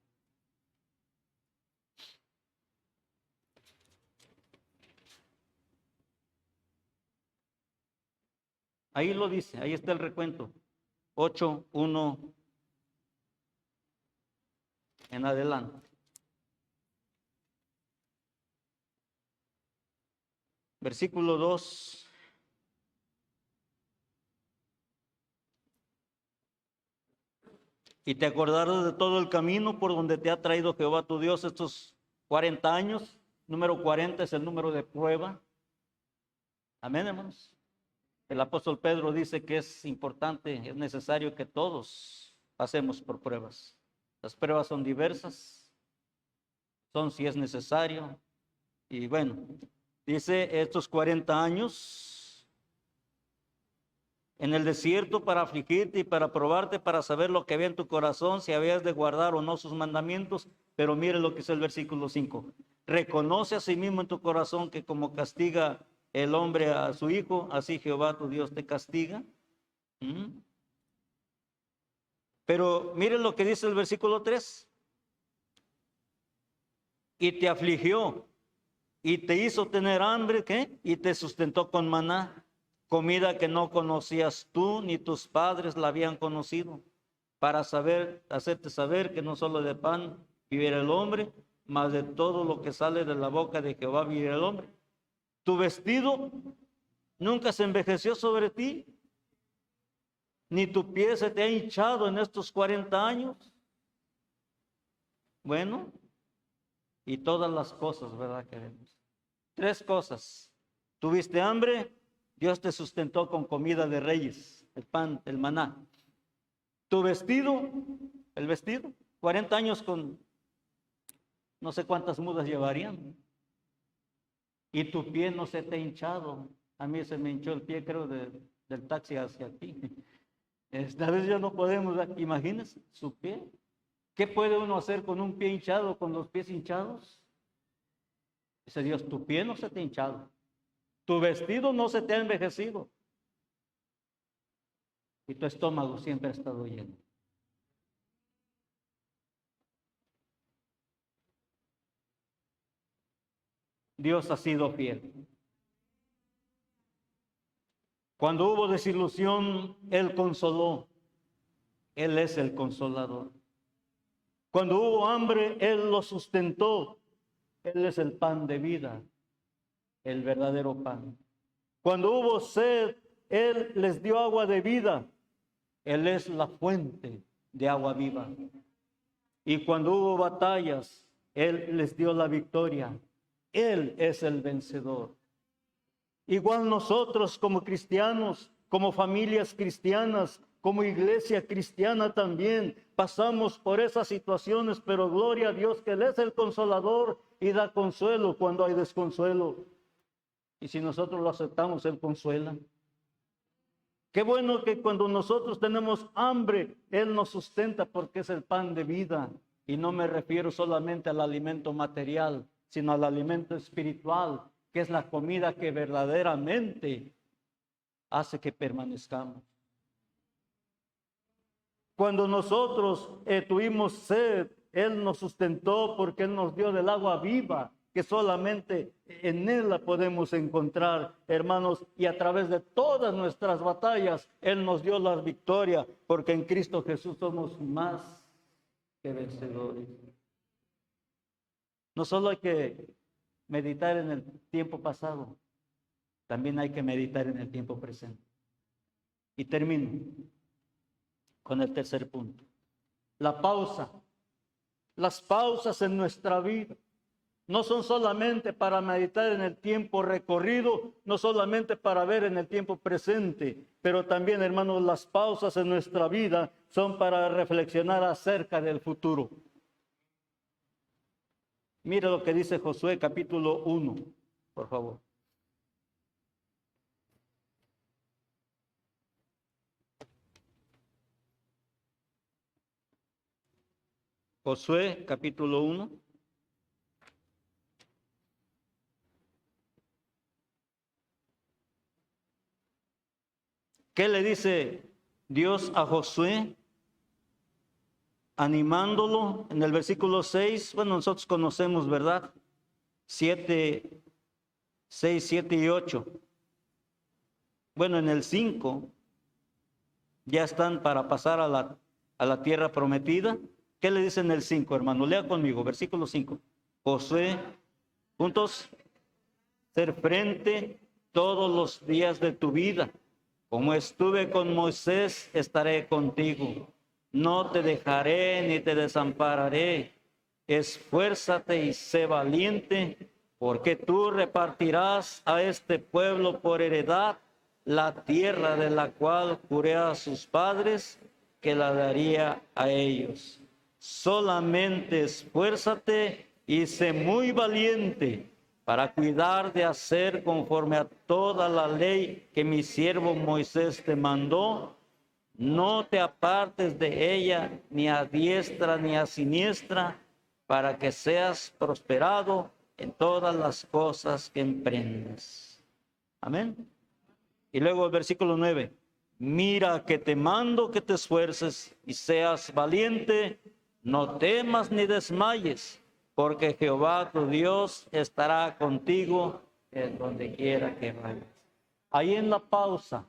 Ahí lo dice, ahí está el recuento. 8, 1 en adelante. Versículo 2. Y te acordarás de todo el camino por donde te ha traído Jehová tu Dios estos 40 años. Número 40 es el número de prueba. Amén, hermanos. El apóstol Pedro dice que es importante, es necesario que todos pasemos por pruebas. Las pruebas son diversas, son si es necesario. Y bueno, Dice, estos 40 años en el desierto para afligirte y para probarte, para saber lo que había en tu corazón, si habías de guardar o no sus mandamientos. Pero mire lo que dice el versículo 5. Reconoce a sí mismo en tu corazón que como castiga el hombre a su hijo, así Jehová tu Dios te castiga. Pero mire lo que dice el versículo 3. Y te afligió y te hizo tener hambre, ¿qué? Y te sustentó con maná, comida que no conocías tú ni tus padres la habían conocido, para hacerte saber que no solo de pan vivirá el hombre, mas de todo lo que sale de la boca de Jehová vivirá el hombre. Tu vestido nunca se envejeció sobre ti, ni tu pie se te ha hinchado en estos 40 años. Bueno, y todas las cosas, ¿verdad? Que vemos. 3 cosas. Tuviste hambre, Dios te sustentó con comida de reyes, el pan, el maná. Tu vestido, el vestido, 40 años con no sé cuántas mudas llevarían. Y tu pie no se te ha hinchado. A mí se me hinchó el pie, creo, del taxi hacia aquí. Esta vez ya no podemos, imagínense, su pie. ¿Qué puede uno hacer con un pie hinchado, con los pies hinchados? Dice Dios, tu pie no se te ha hinchado. Tu vestido no se te ha envejecido. Y tu estómago siempre ha estado lleno. Dios ha sido fiel. Cuando hubo desilusión, Él consoló. Él es el consolador. Cuando hubo hambre, Él lo sustentó. Él es el pan de vida, el verdadero pan. Cuando hubo sed, Él les dio agua de vida. Él es la fuente de agua viva. Y cuando hubo batallas, Él les dio la victoria. Él es el vencedor. Igual nosotros como cristianos, como familias cristianas, como iglesia cristiana también, pasamos por esas situaciones, pero gloria a Dios que Él es el consolador y da consuelo cuando hay desconsuelo. Y si nosotros lo aceptamos, Él consuela. Qué bueno que cuando nosotros tenemos hambre, Él nos sustenta porque es el pan de vida. Y no me refiero solamente al alimento material, sino al alimento espiritual, que es la comida que verdaderamente hace que permanezcamos. Cuando nosotros tuvimos sed, Él nos sustentó porque Él nos dio del agua viva, que solamente en Él la podemos encontrar, hermanos, y a través de todas nuestras batallas, Él nos dio la victoria, porque en Cristo Jesús somos más que vencedores. No solo hay que meditar en el tiempo pasado, también hay que meditar en el tiempo presente. Y termino con el tercer punto. La pausa. Las pausas en nuestra vida no son solamente para meditar en el tiempo recorrido, no solamente para ver en el tiempo presente, pero también, hermanos, las pausas en nuestra vida son para reflexionar acerca del futuro. Mire lo que dice Josué capítulo 1, por favor. Josué capítulo 1. ¿Qué le dice Dios a Josué? Animándolo en el versículo 6. Bueno, nosotros conocemos, ¿verdad? 7, 6, 7 y 8. Bueno, en el 5 ya están para pasar a la tierra prometida. ¿Qué le dice en el 5, hermano? Lea conmigo, versículo 5. Josué, juntos, ser frente todos los días de tu vida. Como estuve con Moisés, estaré contigo. No te dejaré ni te desampararé. Esfuérzate y sé valiente, porque tú repartirás a este pueblo por heredad la tierra de la cual juré a sus padres que la daría a ellos. Solamente esfuérzate y sé muy valiente para cuidar de hacer conforme a toda la ley que mi siervo Moisés te mandó. No te apartes de ella, ni a diestra ni a siniestra, para que seas prosperado en todas las cosas que emprendas. Amén. Y luego el versículo 9. Mira que te mando que te esfuerces y seas valiente, no temas ni desmayes, porque Jehová tu Dios estará contigo en donde quiera que vayas. Ahí en la pausa,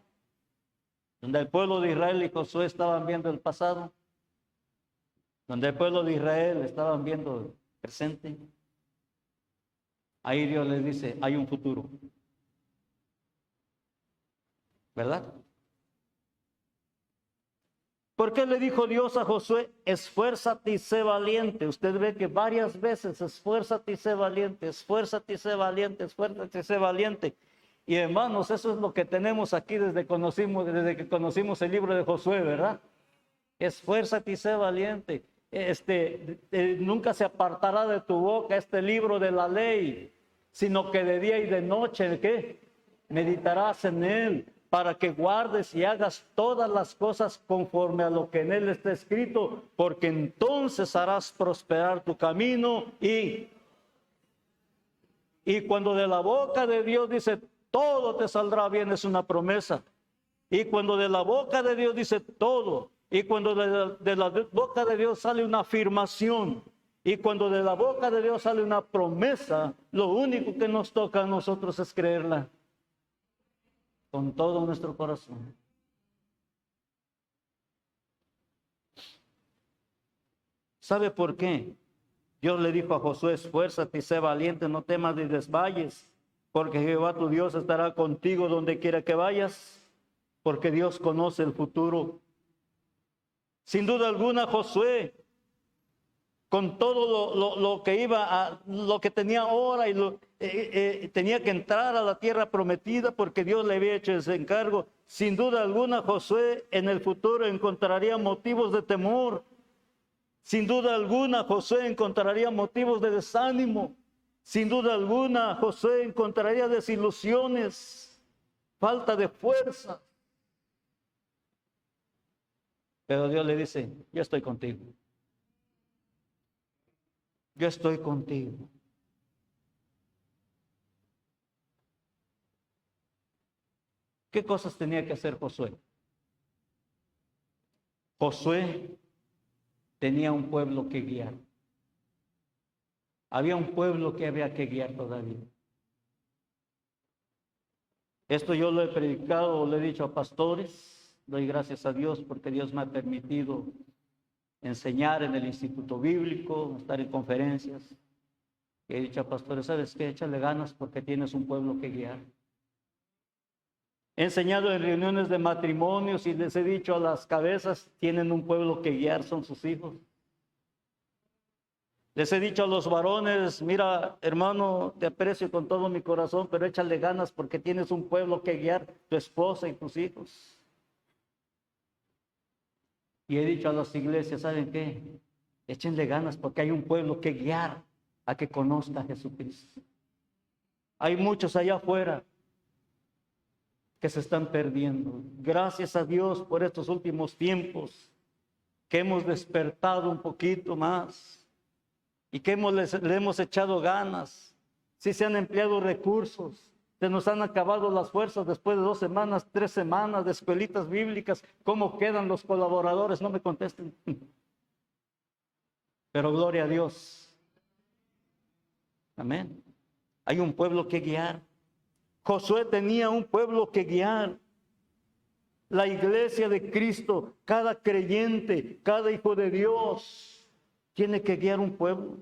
donde el pueblo de Israel y Josué estaban viendo el pasado, donde el pueblo de Israel estaban viendo el presente, ahí Dios les dice, hay un futuro. ¿Verdad? ¿Por qué le dijo Dios a Josué, esfuérzate y sé valiente? Usted ve que varias veces, esfuérzate y sé valiente, esfuérzate y sé valiente, esfuérzate y sé valiente. Y hermanos, eso es lo que tenemos aquí desde que conocimos el libro de Josué, ¿verdad? Esfuérzate y sé valiente. Nunca se apartará de tu boca este libro de la ley, sino que de día y de noche, ¿qué? Meditarás en él, para que guardes y hagas todas las cosas conforme a lo que en él está escrito, porque entonces harás prosperar tu camino y cuando de la boca de Dios dice, todo te saldrá bien, es una promesa. Y cuando de la boca de Dios dice todo, y cuando de la boca de Dios sale una afirmación, y cuando de la boca de Dios sale una promesa, lo único que nos toca a nosotros es creerla con todo nuestro corazón. ¿Sabe por qué? Dios le dijo a Josué, esfuérzate y sé valiente, no temas ni desmayes, porque Jehová tu Dios estará contigo donde quiera que vayas, porque Dios conoce el futuro. Sin duda alguna, Josué, con todo lo que tenía ahora y tenía que entrar a la tierra prometida porque Dios le había hecho ese encargo. Sin duda alguna, Josué en el futuro encontraría motivos de temor. Sin duda alguna, Josué encontraría motivos de desánimo. Sin duda alguna, Josué encontraría desilusiones, falta de fuerza. Pero Dios le dice, yo estoy contigo. Yo estoy contigo. ¿Qué cosas tenía que hacer Josué? Josué tenía un pueblo que guiar. Había un pueblo que había que guiar todavía. Esto yo lo he predicado, lo he dicho a pastores. Doy gracias a Dios porque Dios me ha permitido enseñar en el Instituto Bíblico, estar en conferencias. He dicho a pastores, ¿sabes qué? Échale ganas porque tienes un pueblo que guiar. He enseñado en reuniones de matrimonios y les he dicho a las cabezas, tienen un pueblo que guiar, son sus hijos. Les he dicho a los varones, mira, hermano, te aprecio con todo mi corazón, pero échale ganas porque tienes un pueblo que guiar, tu esposa y tus hijos. Y he dicho a las iglesias, ¿saben qué? Échenle ganas porque hay un pueblo que guiar a que conozca a Jesucristo. Hay muchos allá afuera que se están perdiendo. Gracias a Dios por estos últimos tiempos que hemos despertado un poquito más y que le hemos echado ganas. Sí se han empleado recursos, se nos han acabado las fuerzas después de 2 semanas, 3 semanas de escuelitas bíblicas. ¿Cómo quedan los colaboradores? No me contesten. Pero gloria a Dios. Amén. Hay un pueblo que guiar. Josué tenía un pueblo que guiar. La iglesia de Cristo, cada creyente, cada hijo de Dios, tiene que guiar un pueblo.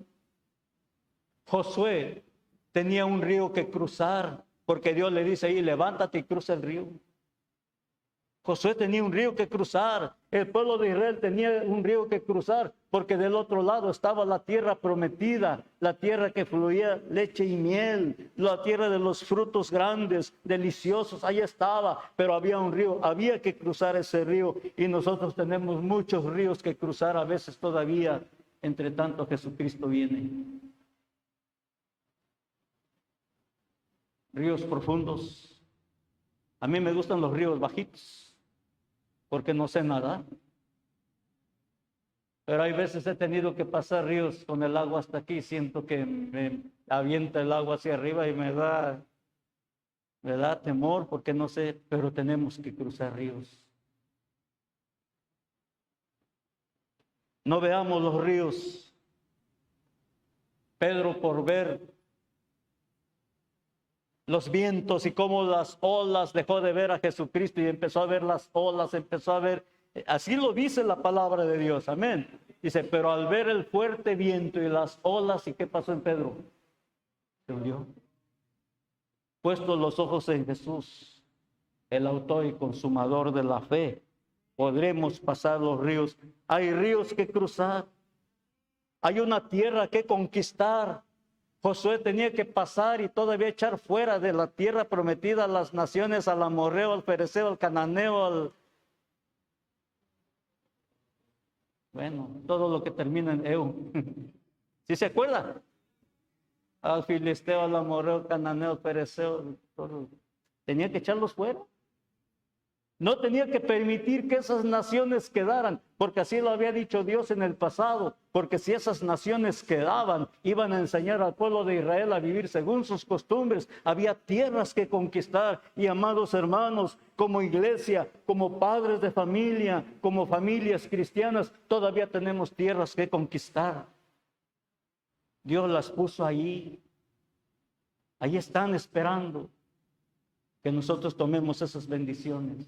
Josué tenía un río que cruzar, porque Dios le dice ahí, levántate y cruza el río. Josué tenía un río que cruzar, el pueblo de Israel tenía un río que cruzar, porque del otro lado estaba la tierra prometida, la tierra que fluía leche y miel, la tierra de los frutos grandes, deliciosos, ahí estaba, pero había un río, había que cruzar ese río, y nosotros tenemos muchos ríos que cruzar a veces todavía, entre tanto Jesucristo viene. ríos profundos. A mí me gustan los ríos bajitos, porque no sé nadar. Pero hay veces he tenido que pasar ríos con el agua hasta aquí, siento que me avienta el agua hacia arriba y me da temor, porque no sé, pero tenemos que cruzar ríos. No veamos los ríos. Pedro, por ver los vientos y cómo las olas, dejó de ver a Jesucristo y empezó a ver las olas, empezó a ver, así lo dice la palabra de Dios, amén. Dice, pero al ver el fuerte viento y las olas, ¿y qué pasó en Pedro? Se hundió. Puestos los ojos en Jesús, el autor y consumador de la fe, podremos pasar los ríos. Hay ríos que cruzar, hay una tierra que conquistar. Josué tenía que pasar y todavía echar fuera de la tierra prometida a las naciones, al amorreo, al fereceo, al cananeo, todo lo que termina en eu. ¿Sí se acuerda? Al filisteo, al amorreo, al cananeo, al fereceo, todo. Tenía que echarlos fuera. No tenía que permitir que esas naciones quedaran, porque así lo había dicho Dios en el pasado, porque si esas naciones quedaban, iban a enseñar al pueblo de Israel a vivir según sus costumbres. Había tierras que conquistar, y amados hermanos, como iglesia, como padres de familia, como familias cristianas, todavía tenemos tierras que conquistar. Dios las puso ahí. Ahí están esperando que nosotros tomemos esas bendiciones.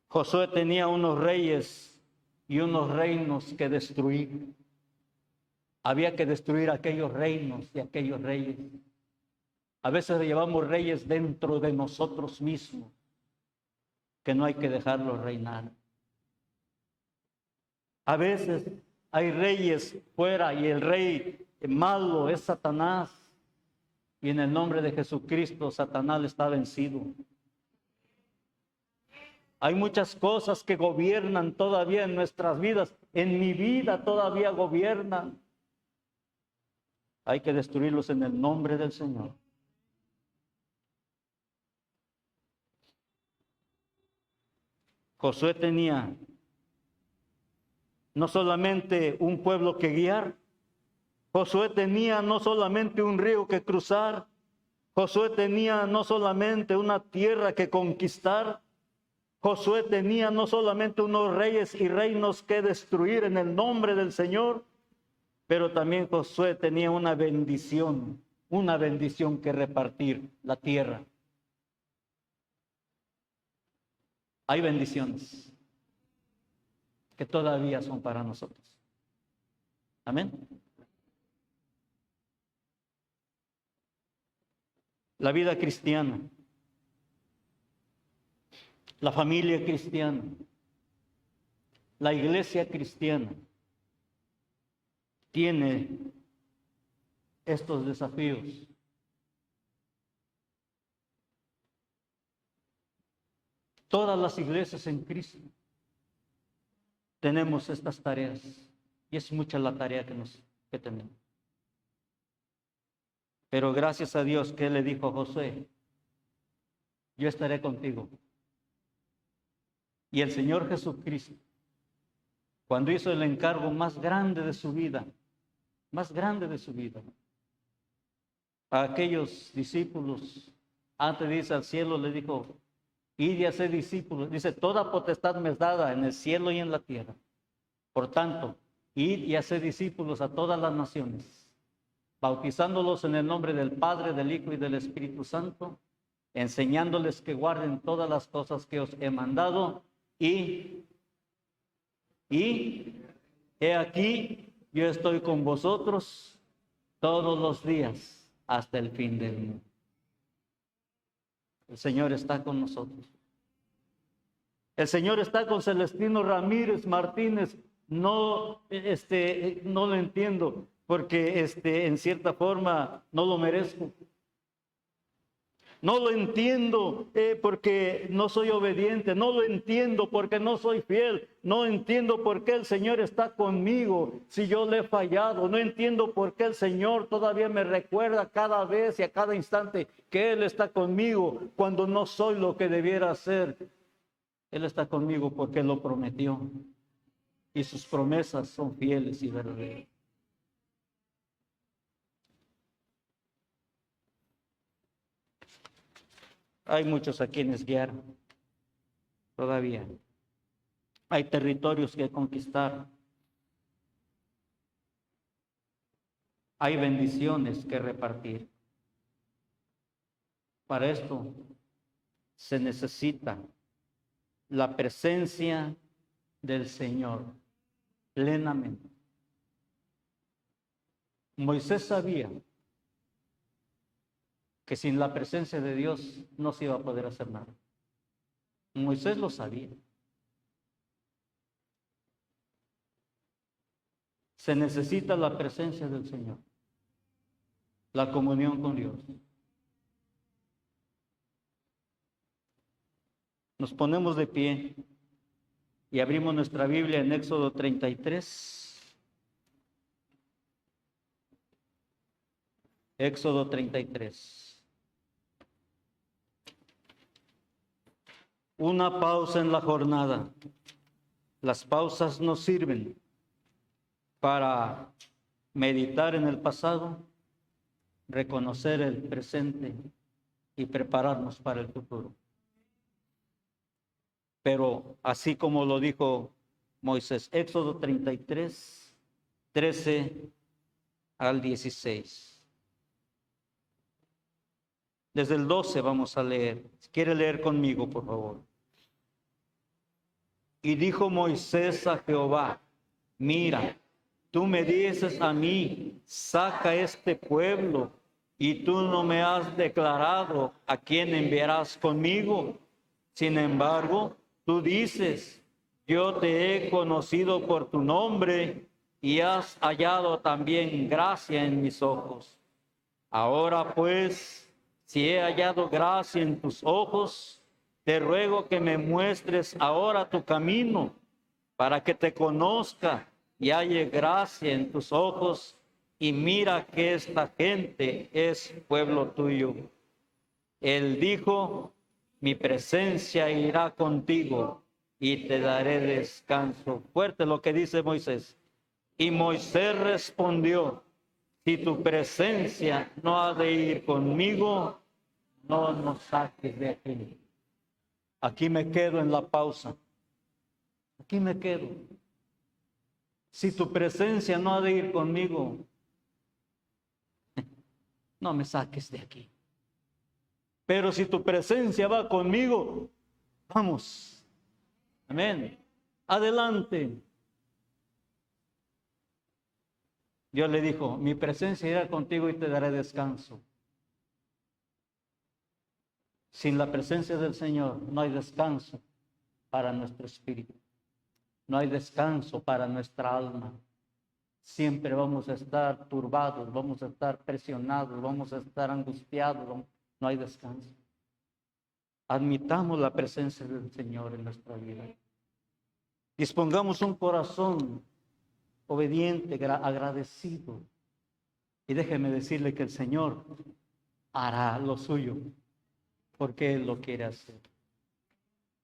Josué tenía unos reyes y unos reinos que destruir. Había que destruir aquellos reinos y aquellos reyes. A veces llevamos reyes dentro de nosotros mismos, que no hay que dejarlos reinar. A veces hay reyes fuera y el rey malo es Satanás. Y en el nombre de Jesucristo, Satanás está vencido. Hay muchas cosas que gobiernan todavía en nuestras vidas. En mi vida todavía gobiernan. Hay que destruirlos en el nombre del Señor. Josué tenía no solamente un pueblo que guiar. Josué tenía no solamente un río que cruzar. Josué tenía no solamente una tierra que conquistar. Josué tenía no solamente unos reyes y reinos que destruir en el nombre del Señor, pero también Josué tenía una bendición que repartir, la tierra. Hay bendiciones que todavía son para nosotros. Amén. La vida cristiana, la familia cristiana, la iglesia cristiana tiene estos desafíos. Todas las iglesias en Cristo tenemos estas tareas, y es mucha la tarea que tenemos. Pero gracias a Dios que Él le dijo a Josué, yo estaré contigo. Y el Señor Jesucristo, cuando hizo el encargo más grande de su vida, a aquellos discípulos, antes de irse al cielo, le dijo, id y haced discípulos. Dice, toda potestad me es dada en el cielo y en la tierra. Por tanto, id y haced discípulos a todas las naciones, bautizándolos en el nombre del Padre, del Hijo y del Espíritu Santo, enseñándoles que guarden todas las cosas que os he mandado, y he aquí, yo estoy con vosotros todos los días hasta el fin del mundo. El Señor está con nosotros. El Señor está con Celestino Ramírez Martínez. No lo entiendo, porque en cierta forma no lo merezco. No lo entiendo porque no soy obediente. No lo entiendo porque no soy fiel. No entiendo por qué el Señor está conmigo si yo le he fallado. No entiendo por qué el Señor todavía me recuerda cada vez y a cada instante que Él está conmigo cuando no soy lo que debiera ser. Él está conmigo porque Él lo prometió. Y sus promesas son fieles y verdaderas. Hay muchos a quienes guiar todavía. Hay territorios que conquistar. Hay bendiciones que repartir. Para esto se necesita la presencia del Señor plenamente. Moisés sabía que sin la presencia de Dios no se iba a poder hacer nada. Moisés lo sabía. Se necesita la presencia del Señor, la comunión con Dios. Nos ponemos de pie y abrimos nuestra Biblia en Éxodo 33. Éxodo 33. Una pausa en la jornada. Las pausas nos sirven para meditar en el pasado, reconocer el presente y prepararnos para el futuro. Pero así como lo dijo Moisés, Éxodo 33, 13 al 16. Desde el 12 vamos a leer. Si quiere leer conmigo, por favor. Y dijo Moisés a Jehová, mira, tú me dices a mí, saca este pueblo, y tú no me has declarado a quién enviarás conmigo. Sin embargo, tú dices, yo te he conocido por tu nombre y has hallado también gracia en mis ojos. Ahora pues, si he hallado gracia en tus ojos, te ruego que me muestres ahora tu camino para que te conozca y halle gracia en tus ojos, y mira que esta gente es pueblo tuyo. Él dijo, mi presencia irá contigo y te daré descanso. Fuerte lo que dice Moisés. Y Moisés respondió, si tu presencia no ha de ir conmigo, no nos saques de aquí. Aquí me quedo en la pausa. Aquí me quedo. Si tu presencia no ha de ir conmigo, no me saques de aquí. Pero si tu presencia va conmigo, vamos. Amén. Adelante. Dios le dijo, mi presencia irá contigo y te daré descanso. Sin la presencia del Señor no hay descanso para nuestro espíritu. No hay descanso para nuestra alma. Siempre vamos a estar turbados, vamos a estar presionados, vamos a estar angustiados. No hay descanso. Admitamos la presencia del Señor en nuestra vida. Dispongamos un corazón obediente, agradecido. Y déjeme decirle que el Señor hará lo suyo, porque Él lo quiere hacer.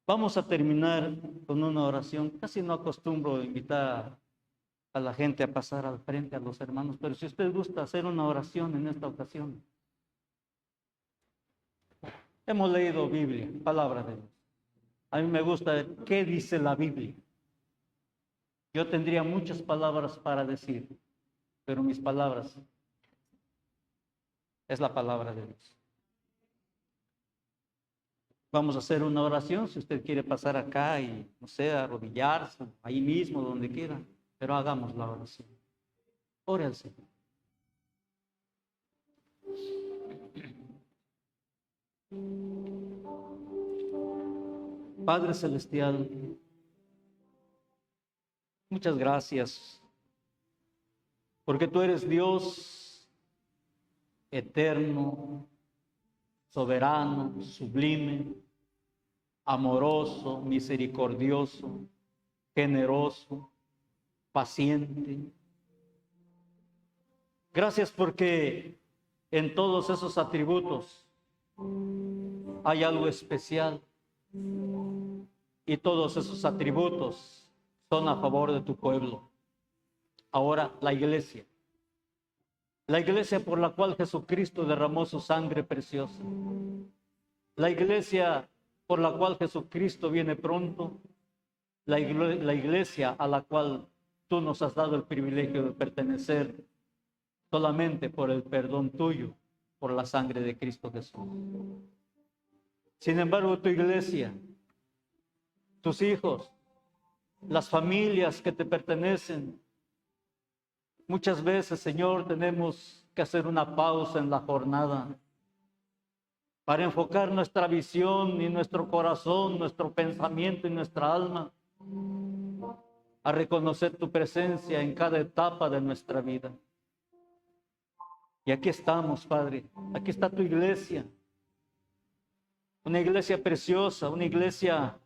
Vamos a terminar con una oración. Casi no acostumbro invitar a la gente a pasar al frente, a los hermanos, pero si usted gusta hacer una oración en esta ocasión. Hemos leído Biblia, palabra de Dios. A mí me gusta qué dice la Biblia. Yo tendría muchas palabras para decir, pero mis palabras es la palabra de Dios. Vamos a hacer una oración, si usted quiere pasar acá y, no sé, arrodillarse, ahí mismo, donde quiera, pero hagamos la oración. Ore al Señor. Padre Celestial, muchas gracias, porque tú eres Dios eterno, soberano, sublime, amoroso, misericordioso, generoso, paciente. Gracias porque en todos esos atributos hay algo especial y todos esos atributos son a favor de tu pueblo. Ahora la iglesia por la cual Jesucristo derramó su sangre preciosa, la iglesia por la cual Jesucristo viene pronto, la iglesia a la cual tú nos has dado el privilegio de pertenecer solamente por el perdón tuyo, por la sangre de Cristo Jesús. Sin embargo, tu iglesia, tus hijos, las familias que te pertenecen, muchas veces, Señor, tenemos que hacer una pausa en la jornada para enfocar nuestra visión y nuestro corazón, nuestro pensamiento y nuestra alma a reconocer tu presencia en cada etapa de nuestra vida. Y aquí estamos, Padre, aquí está tu iglesia, una iglesia preciosa, una iglesia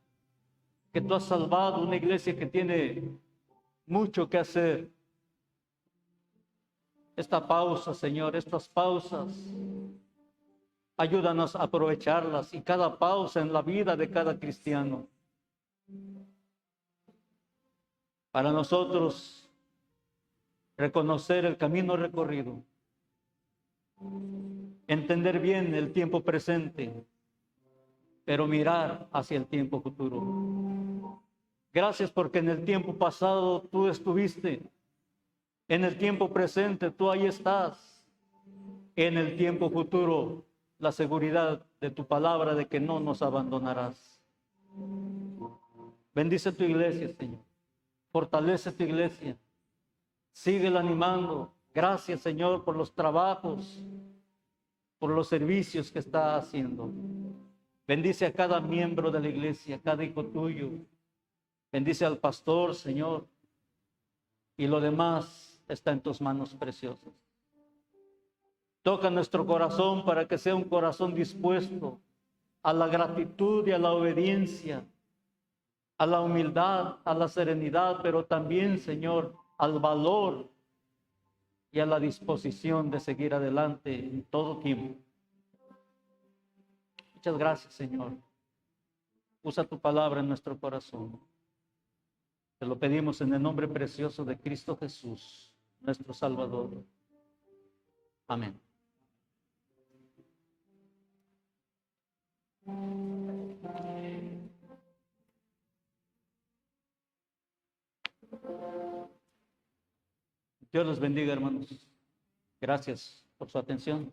que tú has salvado, una iglesia que tiene mucho que hacer. Esta pausa, Señor, estas pausas, ayúdanos a aprovecharlas, y cada pausa en la vida de cada cristiano, para nosotros reconocer el camino recorrido, entender bien el tiempo presente, pero mirar hacia el tiempo futuro. Gracias porque en el tiempo pasado tú estuviste, en el tiempo presente tú ahí estás, en el tiempo futuro la seguridad de tu palabra de que no nos abandonarás. Bendice tu iglesia, Señor. Fortalece tu iglesia. Síguela animando. Gracias, Señor, por los trabajos, por los servicios que está haciendo. Bendice a cada miembro de la iglesia, a cada hijo tuyo. Bendice al pastor, Señor. Y lo demás está en tus manos preciosas. Toca nuestro corazón para que sea un corazón dispuesto a la gratitud y a la obediencia, a la humildad, a la serenidad, pero también, Señor, al valor y a la disposición de seguir adelante en todo tiempo. Muchas gracias, Señor. Usa tu palabra en nuestro corazón. Te lo pedimos en el nombre precioso de Cristo Jesús, nuestro Salvador. Amén. Dios los bendiga, hermanos. Gracias por su atención.